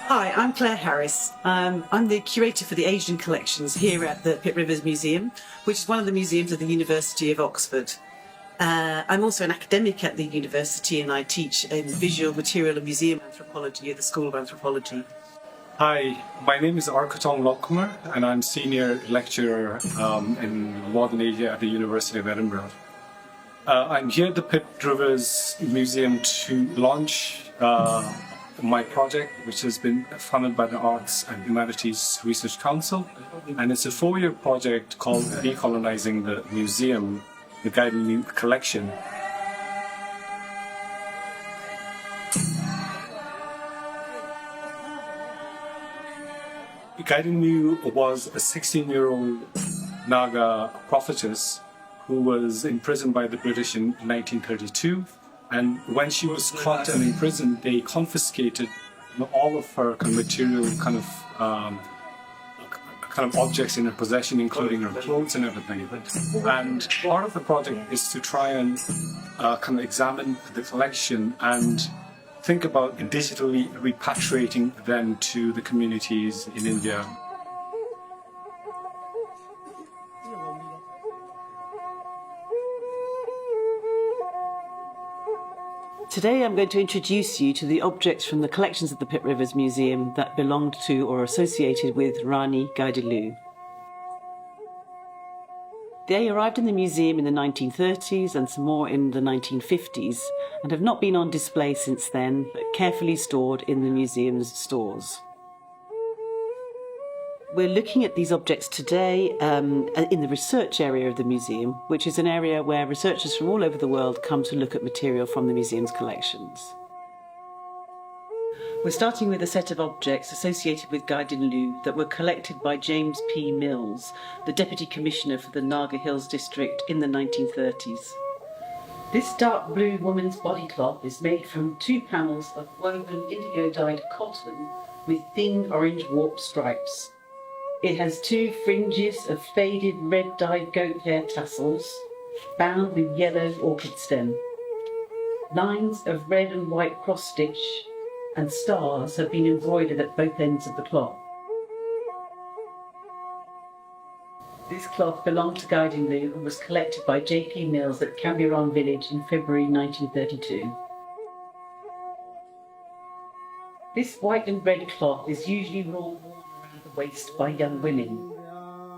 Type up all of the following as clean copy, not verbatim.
Hi, I'm Claire Harris. I'm the curator for the Asian collections here at the Pitt Rivers Museum, which is one of the museums of the University of Oxford. I'm also an academic at the university and I teach in visual material and museum anthropology at the School of Anthropology. Hi, my name is Arkutong Lokkumar and I'm senior lecturer in Modern Asia at the University of Edinburgh. I'm here at the Pitt Rivers Museum to launch my project, which has been funded by the Arts and Humanities Research Council, and it's a 4-year project called Decolonizing the Museum, the Gaidinliu collection. Gaidinliu was a 16-year-old Naga prophetess who was imprisoned by the British in 1932. And when she was caught and imprisoned, they confiscated all of her material kind of objects in her possession, including her clothes and everything. And part of the project is to try and kind of examine the collection and think about digitally repatriating them to the communities in India. Today I'm going to introduce you to the objects from the collections of the Pitt Rivers Museum that belonged to or associated with Rani Gaidinliu. They arrived in the museum in the 1930s and some more in the 1950s and have not been on display since then, but carefully stored in the museum's stores. We're looking at these objects today in the research area of the museum, which is an area where researchers from all over the world come to look at material from the museum's collections. We're starting with a set of objects associated with Gaidinliu that were collected by James P. Mills, the Deputy Commissioner for the Naga Hills District in the 1930s. This dark blue woman's body cloth is made from 2 panels of woven indigo-dyed cotton with thin orange warp stripes. It has 2 fringes of faded red-dyed goat hair tassels, bound with yellow orchid stem. Lines of red and white cross-stitch and stars have been embroidered at both ends of the cloth. This cloth belonged to Gaidinliu and was collected by J.P. Mills at Cambiron village in February 1932. This white and red cloth is usually worn around the waist by young women.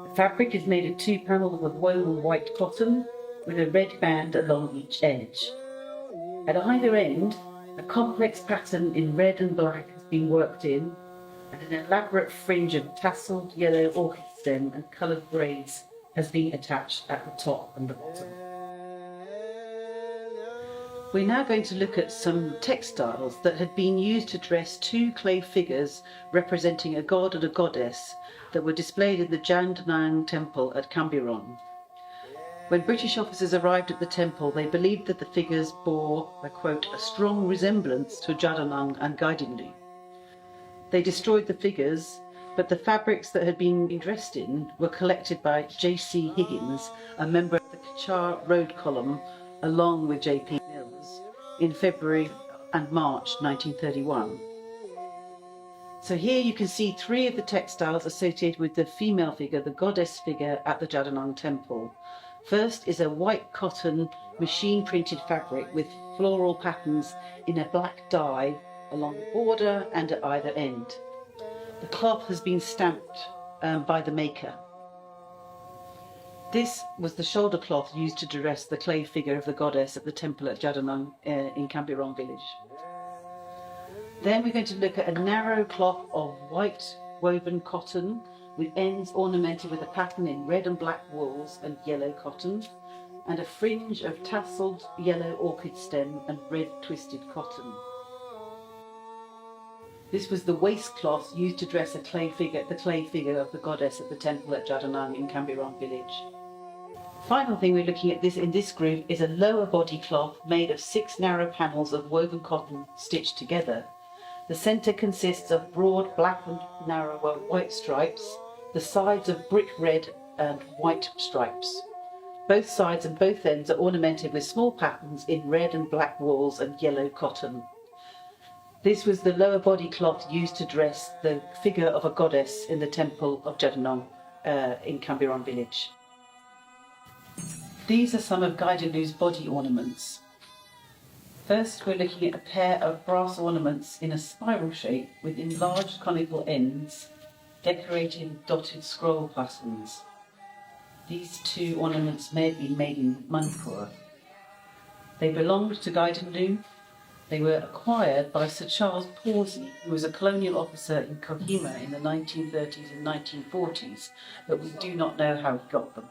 The fabric is made of 2 panels of woven white cotton with a red band along each edge. At either end, a complex pattern in red and black has been worked in, and an elaborate fringe of tasselled yellow orchid stem and coloured braids has been attached at the top and the bottom. We're now going to look at some textiles that had been used to dress 2 clay figures representing a god and a goddess that were displayed in the Jandanang temple at Cambiron. When British officers arrived at the temple, they believed that the figures bore, I quote, a strong resemblance to Jandanang and Gaidinliu. They destroyed the figures, but the fabrics that had been dressed in were collected by J.C. Higgins, a member of the Kachar Road Column, along with J.P. Mills, in February and March 1931. So here you can see 3 of the textiles associated with the female figure, the goddess figure at the Jandanang temple. First is a white cotton machine-printed fabric with floral patterns in a black dye along the border and at either end. The cloth has been stamped by the maker. This was the shoulder cloth used to dress the clay figure of the goddess at the temple at Jandanang in Cambiron village. Then we're going to look at a narrow cloth of white woven cotton with ends ornamented with a pattern in red and black wools and yellow cotton, and a fringe of tasselled yellow orchid stem and red twisted cotton. This was the waistcloth used to dress the clay figure of the goddess at the temple at Jandanang in Cambiron village. The final thing we're looking at in this group is a lower body cloth made of 6 narrow panels of woven cotton stitched together. The centre consists of broad black and narrow white stripes, the sides of brick red and white stripes. Both sides and both ends are ornamented with small patterns in red and black wools and yellow cotton. This was the lower body cloth used to dress the figure of a goddess in the temple of Jadanong in Kambiron village. These are some of Gaidinliu's body ornaments. First, we're looking at a pair of brass ornaments in a spiral shape with enlarged conical ends, decorated with dotted scroll patterns. These two ornaments may have been made in Manipur. They belonged to Gaidinliu. They were acquired by Sir Charles Pawsey, who was a colonial officer in Kohima in the 1930s and 1940s, but we do not know how he got them.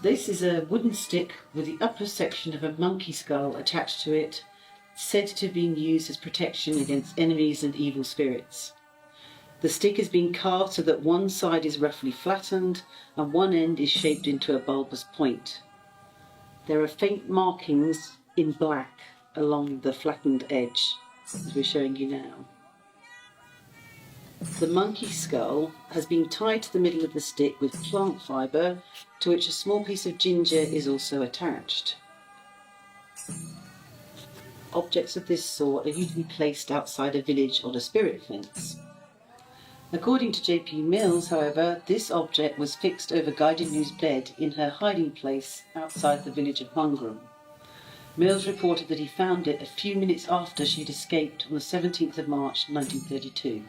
This is a wooden stick with the upper section of a monkey skull attached to it, said to have been used as protection against enemies and evil spirits. The stick has been carved so that one side is roughly flattened and one end is shaped into a bulbous point. There are faint markings in black along the flattened edge, as we're showing you now. The monkey skull has been tied to the middle of the stick with plant fibre, to which a small piece of ginger is also attached. Objects of this sort are usually placed outside a village on a spirit fence. According to J.P. Mills, however, this object was fixed over Gaidinliu's bed in her hiding place outside the village of Mungrum. Mills reported that he found it a few minutes after she had escaped on the 17th of March 1932.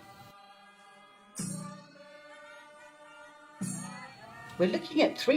We're looking at three